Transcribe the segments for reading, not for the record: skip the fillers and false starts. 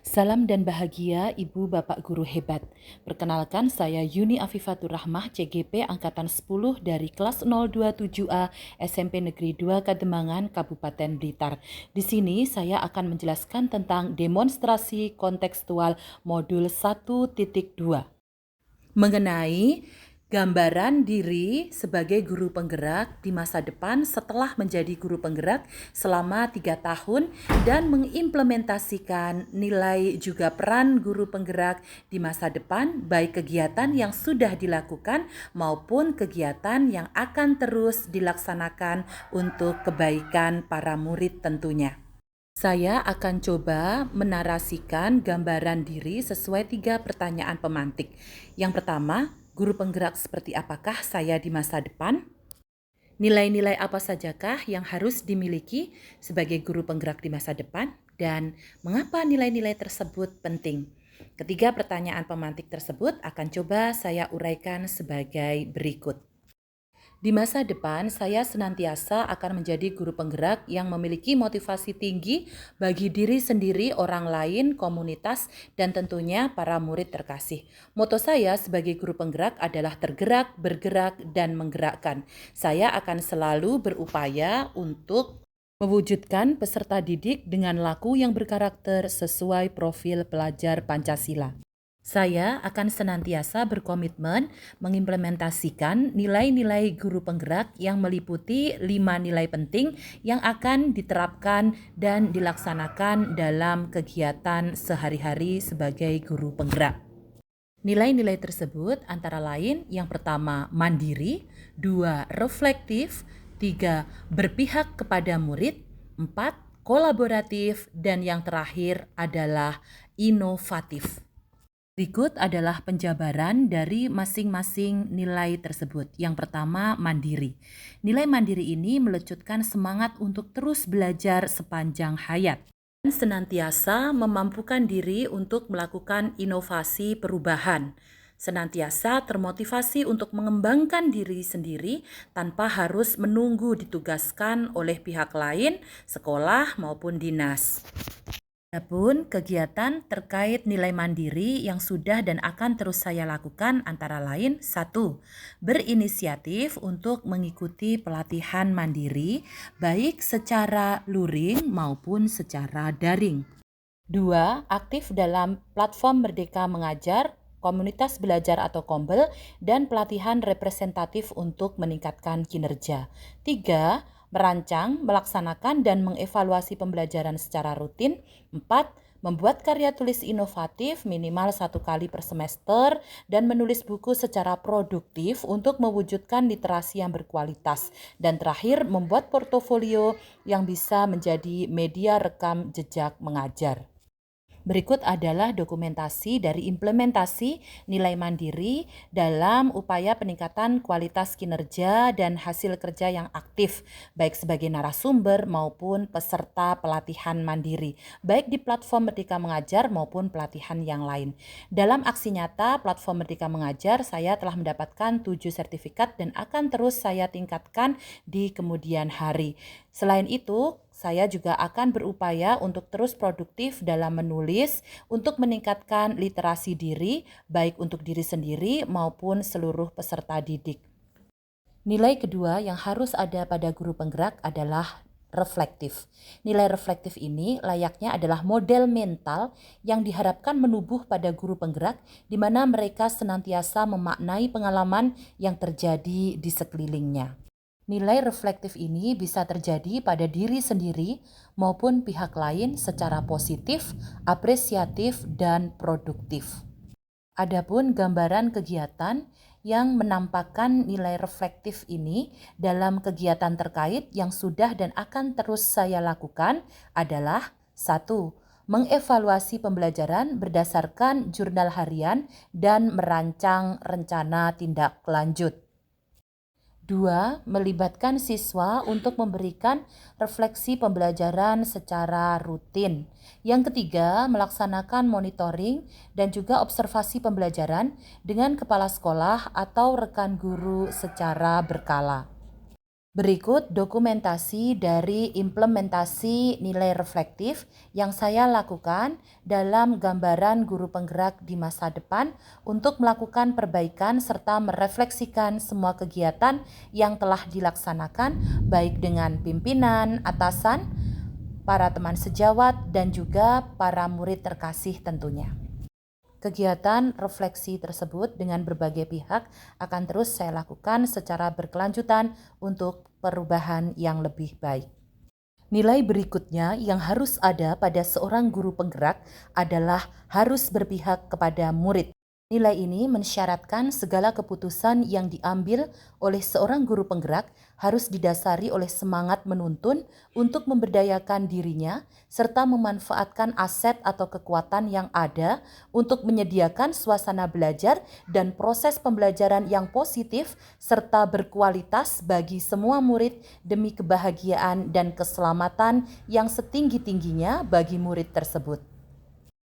Salam dan bahagia Ibu Bapak Guru hebat. Perkenalkan saya Yuni Afifatur Rahmah CGP Angkatan 10 dari kelas 027A SMP Negeri 2 Kademangan Kabupaten Blitar. Di sini saya akan menjelaskan tentang demonstrasi kontekstual modul 1.2 mengenai gambaran diri sebagai guru penggerak di masa depan setelah menjadi guru penggerak selama 3 tahun dan mengimplementasikan nilai juga peran guru penggerak di masa depan, baik kegiatan yang sudah dilakukan maupun kegiatan yang akan terus dilaksanakan untuk kebaikan para murid tentunya. Saya akan coba menarasikan gambaran diri sesuai 3 pertanyaan pemantik. Yang pertama, guru penggerak seperti apakah saya di masa depan? Nilai-nilai apa sajakah yang harus dimiliki sebagai guru penggerak di masa depan? Dan mengapa nilai-nilai tersebut penting? Ketiga pertanyaan pemantik tersebut akan coba saya uraikan sebagai berikut. Di masa depan, saya senantiasa akan menjadi guru penggerak yang memiliki motivasi tinggi bagi diri sendiri, orang lain, komunitas, dan tentunya para murid terkasih. Moto saya sebagai guru penggerak adalah tergerak, bergerak, dan menggerakkan. Saya akan selalu berupaya untuk mewujudkan peserta didik dengan laku yang berkarakter sesuai profil pelajar Pancasila. Saya akan senantiasa berkomitmen mengimplementasikan nilai-nilai guru penggerak yang meliputi 5 nilai penting yang akan diterapkan dan dilaksanakan dalam kegiatan sehari-hari sebagai guru penggerak. Nilai-nilai tersebut antara lain yang pertama mandiri, 2 reflektif, 3 berpihak kepada murid, 4 kolaboratif, dan yang terakhir adalah inovatif. Berikut adalah penjabaran dari masing-masing nilai tersebut. Yang pertama, mandiri. Nilai mandiri ini melecutkan semangat untuk terus belajar sepanjang hayat dan senantiasa memampukan diri untuk melakukan inovasi perubahan. Senantiasa termotivasi untuk mengembangkan diri sendiri tanpa harus menunggu ditugaskan oleh pihak lain, sekolah maupun dinas. Adapun kegiatan terkait nilai mandiri yang sudah dan akan terus saya lakukan antara lain 1. Berinisiatif untuk mengikuti pelatihan mandiri baik secara luring maupun secara daring. 2. Aktif dalam platform Merdeka Mengajar, komunitas belajar atau kombel, dan pelatihan representatif untuk meningkatkan kinerja. 3. Merancang, melaksanakan, dan mengevaluasi pembelajaran secara rutin. 4. Membuat karya tulis inovatif minimal 1 kali per semester dan menulis buku secara produktif untuk mewujudkan literasi yang berkualitas. Dan terakhir, membuat portofolio yang bisa menjadi media rekam jejak mengajar. Berikut adalah dokumentasi dari implementasi nilai mandiri dalam upaya peningkatan kualitas kinerja dan hasil kerja yang aktif, baik sebagai narasumber maupun peserta pelatihan mandiri, baik di platform Merdeka Mengajar maupun pelatihan yang lain. Dalam aksi nyata platform Merdeka Mengajar, saya telah mendapatkan 7 sertifikat dan akan terus saya tingkatkan di kemudian hari. Selain itu, saya juga akan berupaya untuk terus produktif dalam menulis untuk meningkatkan literasi diri, baik untuk diri sendiri maupun seluruh peserta didik. Nilai kedua yang harus ada pada guru penggerak adalah reflektif. Nilai reflektif ini layaknya adalah model mental yang diharapkan menubuh pada guru penggerak di mana mereka senantiasa memaknai pengalaman yang terjadi di sekelilingnya. Nilai reflektif ini bisa terjadi pada diri sendiri maupun pihak lain secara positif, apresiatif, dan produktif. Adapun gambaran kegiatan yang menampakkan nilai reflektif ini dalam kegiatan terkait yang sudah dan akan terus saya lakukan adalah 1. Mengevaluasi pembelajaran berdasarkan jurnal harian dan merancang rencana tindak lanjut. 2. Melibatkan siswa untuk memberikan refleksi pembelajaran secara rutin. Yang ketiga, melaksanakan monitoring dan juga observasi pembelajaran dengan kepala sekolah atau rekan guru secara berkala. Berikut dokumentasi dari implementasi nilai reflektif yang saya lakukan dalam gambaran guru penggerak di masa depan untuk melakukan perbaikan serta merefleksikan semua kegiatan yang telah dilaksanakan baik dengan pimpinan, atasan, para teman sejawat, dan juga para murid terkasih tentunya. Kegiatan refleksi tersebut dengan berbagai pihak akan terus saya lakukan secara berkelanjutan untuk perubahan yang lebih baik. Nilai berikutnya yang harus ada pada seorang guru penggerak adalah harus berpihak kepada murid. Nilai ini mensyaratkan segala keputusan yang diambil oleh seorang guru penggerak harus didasari oleh semangat menuntun untuk memberdayakan dirinya serta memanfaatkan aset atau kekuatan yang ada untuk menyediakan suasana belajar dan proses pembelajaran yang positif serta berkualitas bagi semua murid demi kebahagiaan dan keselamatan yang setinggi-tingginya bagi murid tersebut.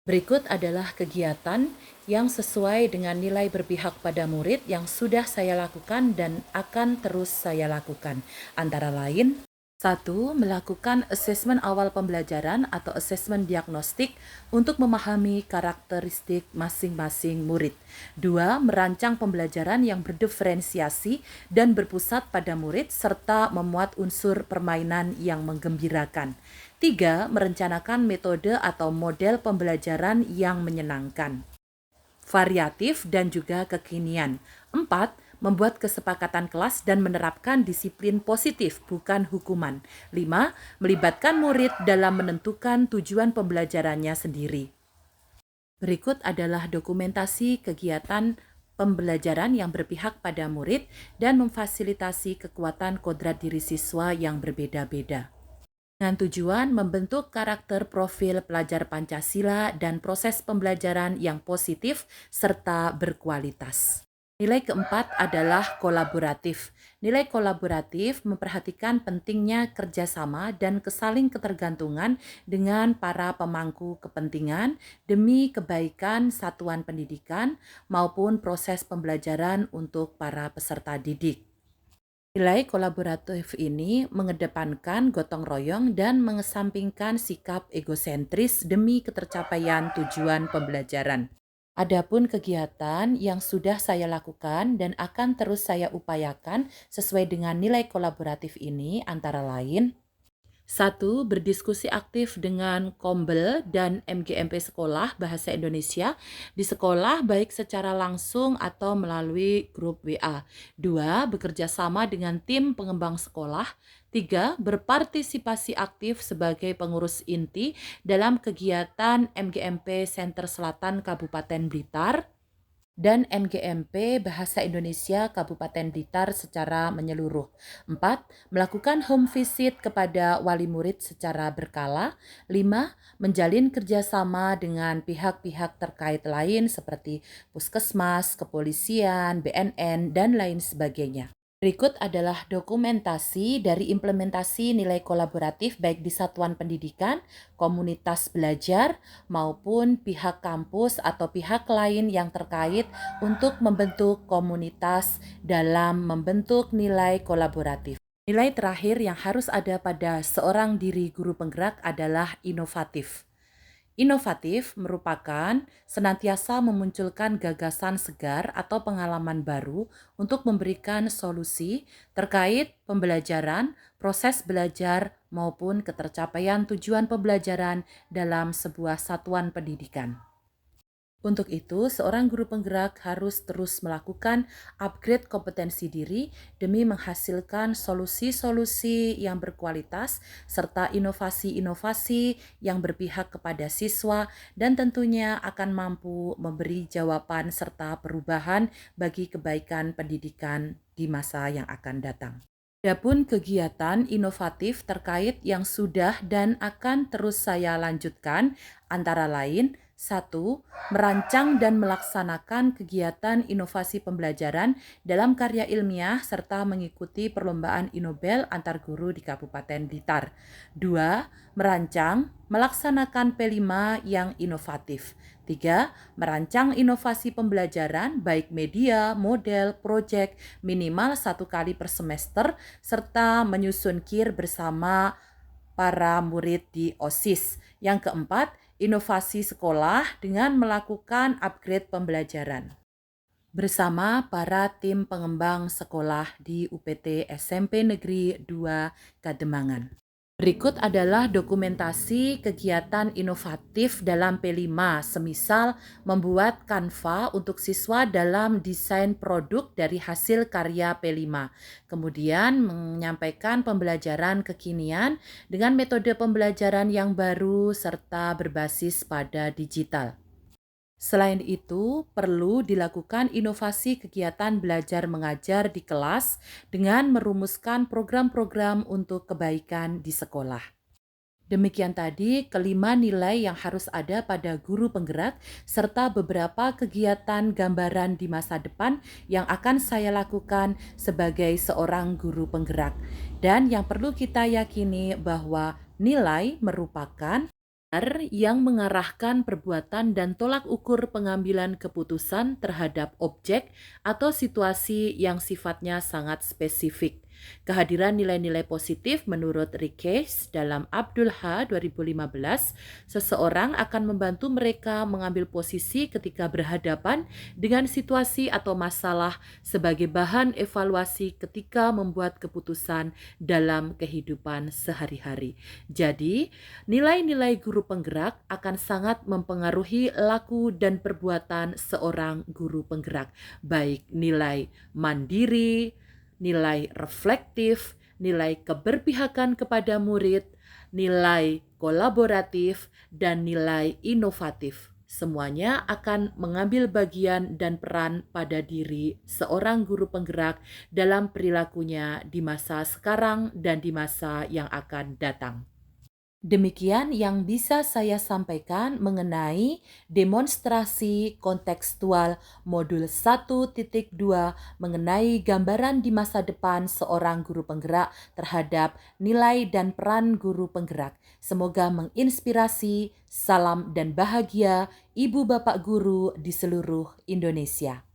Berikut adalah kegiatan yang sesuai dengan nilai berpihak pada murid yang sudah saya lakukan dan akan terus saya lakukan. Antara lain, 1. Melakukan asesmen awal pembelajaran atau asesmen diagnostik untuk memahami karakteristik masing-masing murid. 2. Merancang pembelajaran yang berdiferensiasi dan berpusat pada murid serta memuat unsur permainan yang menggembirakan. 3. Merencanakan metode atau model pembelajaran yang menyenangkan, variatif, dan juga kekinian. 4. Membuat kesepakatan kelas dan menerapkan disiplin positif, bukan hukuman. 5. Melibatkan murid dalam menentukan tujuan pembelajarannya sendiri. Berikut adalah dokumentasi kegiatan pembelajaran yang berpihak pada murid dan memfasilitasi kekuatan kodrat diri siswa yang berbeda-beda, dengan tujuan membentuk karakter profil pelajar Pancasila dan proses pembelajaran yang positif serta berkualitas. Nilai keempat adalah kolaboratif. Nilai kolaboratif memperhatikan pentingnya kerjasama dan kesaling ketergantungan dengan para pemangku kepentingan demi kebaikan satuan pendidikan maupun proses pembelajaran untuk para peserta didik. Nilai kolaboratif ini mengedepankan gotong royong dan mengesampingkan sikap egosentris demi ketercapaian tujuan pembelajaran. Adapun kegiatan yang sudah saya lakukan dan akan terus saya upayakan sesuai dengan nilai kolaboratif ini antara lain: 1. Berdiskusi aktif dengan Kombel dan MGMP Sekolah Bahasa Indonesia di sekolah baik secara langsung atau melalui grup WA. 2. Bekerja sama dengan tim pengembang sekolah. 3. Berpartisipasi aktif sebagai pengurus inti dalam kegiatan MGMP Center Selatan Kabupaten Blitar dan MGMP Bahasa Indonesia Kabupaten Blitar secara menyeluruh. 4. Melakukan home visit kepada wali murid secara berkala. 5. Menjalin kerjasama dengan pihak-pihak terkait lain seperti puskesmas, kepolisian, BNN, dan lain sebagainya. Berikut adalah dokumentasi dari implementasi nilai kolaboratif baik di satuan pendidikan, komunitas belajar, maupun pihak kampus atau pihak lain yang terkait untuk membentuk komunitas dalam membentuk nilai kolaboratif. Nilai terakhir yang harus ada pada seorang diri guru penggerak adalah inovatif. Inovatif merupakan senantiasa memunculkan gagasan segar atau pengalaman baru untuk memberikan solusi terkait pembelajaran, proses belajar, maupun ketercapaian tujuan pembelajaran dalam sebuah satuan pendidikan. Untuk itu, seorang guru penggerak harus terus melakukan upgrade kompetensi diri demi menghasilkan solusi-solusi yang berkualitas serta inovasi-inovasi yang berpihak kepada siswa dan tentunya akan mampu memberi jawaban serta perubahan bagi kebaikan pendidikan di masa yang akan datang. Adapun kegiatan inovatif terkait yang sudah dan akan terus saya lanjutkan antara lain: 1. Merancang dan melaksanakan kegiatan inovasi pembelajaran dalam karya ilmiah serta mengikuti perlombaan Inobel antar guru di Kabupaten Blitar. 2. Merancang, melaksanakan P5 yang inovatif. 3. Merancang inovasi pembelajaran baik media, model, proyek minimal 1 kali per semester serta menyusun KIR bersama para murid di OSIS. Yang keempat, inovasi sekolah dengan melakukan upgrade pembelajaran bersama para tim pengembang sekolah di UPT SMP Negeri 2 Kademangan. Berikut adalah dokumentasi kegiatan inovatif dalam P5, semisal membuat kanva untuk siswa dalam desain produk dari hasil karya P5. Kemudian menyampaikan pembelajaran kekinian dengan metode pembelajaran yang baru serta berbasis pada digital. Selain itu, perlu dilakukan inovasi kegiatan belajar mengajar di kelas dengan merumuskan program-program untuk kebaikan di sekolah. Demikian tadi kelima nilai yang harus ada pada guru penggerak serta beberapa kegiatan gambaran di masa depan yang akan saya lakukan sebagai seorang guru penggerak. Dan yang perlu kita yakini bahwa nilai merupakan yang mengarahkan perbuatan dan tolak ukur pengambilan keputusan terhadap objek atau situasi yang sifatnya sangat spesifik. Kehadiran nilai-nilai positif menurut Rickes dalam Abdul H. 2015, seseorang akan membantu mereka mengambil posisi ketika berhadapan dengan situasi atau masalah sebagai bahan evaluasi ketika membuat keputusan dalam kehidupan sehari-hari. Jadi, nilai-nilai guru penggerak akan sangat mempengaruhi laku dan perbuatan seorang guru penggerak, baik nilai mandiri, nilai reflektif, nilai keberpihakan kepada murid, nilai kolaboratif, dan nilai inovatif. Semuanya akan mengambil bagian dan peran pada diri seorang guru penggerak dalam perilakunya di masa sekarang dan di masa yang akan datang. Demikian yang bisa saya sampaikan mengenai demonstrasi kontekstual modul 1.2 mengenai gambaran di masa depan seorang guru penggerak terhadap nilai dan peran guru penggerak. Semoga menginspirasi, salam dan bahagia Ibu Bapak Guru di seluruh Indonesia.